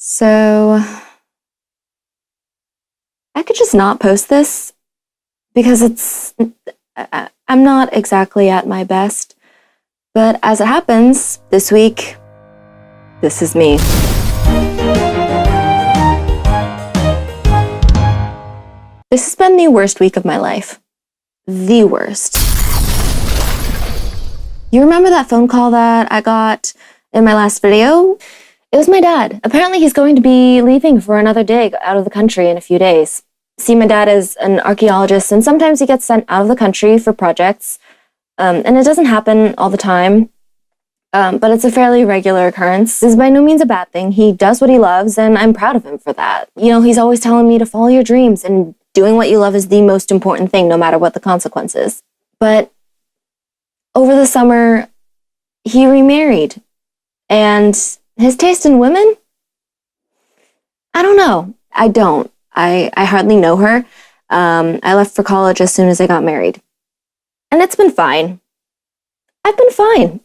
So I could just not post this because I'm not exactly at my best. But as it happens, this week, this is me. This has been the worst week of my life. The worst. You remember that phone call that I got in my last video? It was my dad. Apparently he's going to be leaving for another dig out of the country in a few days. See, my dad is an archaeologist, and sometimes he gets sent out of the country for projects. And it doesn't happen all the time, but it's a fairly regular occurrence. This is by no means a bad thing. He does what he loves, and I'm proud of him for that. You know, he's always telling me to follow your dreams, and doing what you love is the most important thing, no matter what the consequences. But over the summer, he remarried, and his taste in women? I don't know. I don't. I hardly know her. I left for college as soon as I got married. And it's been fine. I've been fine.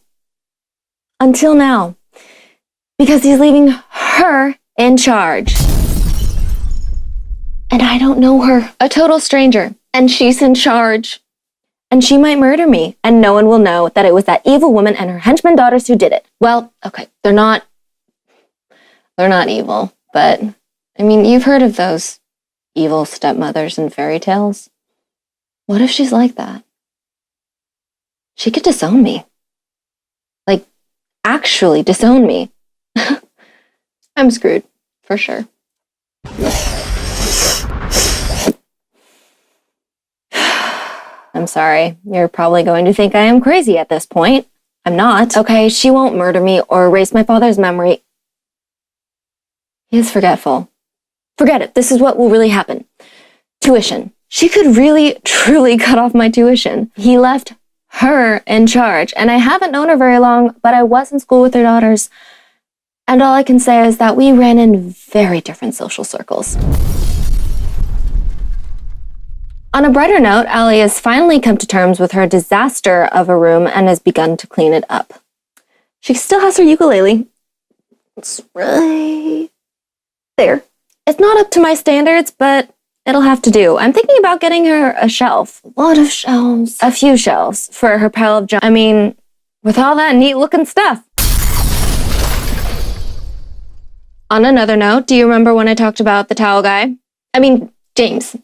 Until now. Because he's leaving her in charge. And I don't know her. A total stranger. And she's in charge. And she might murder me. And no one will know that it was that evil woman and her henchman daughters who did it. Well, okay, they're not evil, but I mean, you've heard of those evil stepmothers in fairy tales. What if she's like that? She could disown me. Like, actually disown me. I'm screwed, for sure. I'm sorry. You're probably going to think I am crazy at this point. I'm not. Okay, she won't murder me or erase my father's memory. He is forgetful. Forget it. This is what will really happen. Tuition. She could really, truly cut off my tuition. He left her in charge, and I haven't known her very long, but I was in school with her daughters. And all I can say is that we ran in very different social circles. On a brighter note, Ellie has finally come to terms with her disaster of a room and has begun to clean it up. She still has her ukulele. It's right there. It's not up to my standards, but it'll have to do. I'm thinking about getting her a shelf. A lot of shelves. A few shelves for her pile of junk. I mean, with all that neat looking stuff. On another note, do you remember when I talked about the towel guy? I mean, James.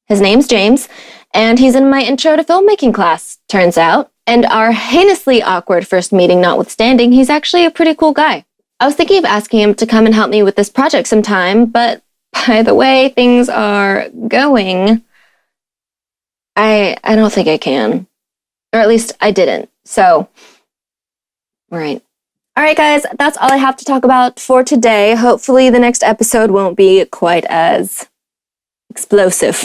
His name's James, and he's in my intro to filmmaking class, turns out. And our heinously awkward first meeting notwithstanding, he's actually a pretty cool guy. I was thinking of asking him to come and help me with this project sometime, but by the way things are going, I don't think I can. Or at least I didn't. So, right. All right, guys, that's all I have to talk about for today. Hopefully the next episode won't be quite as explosive.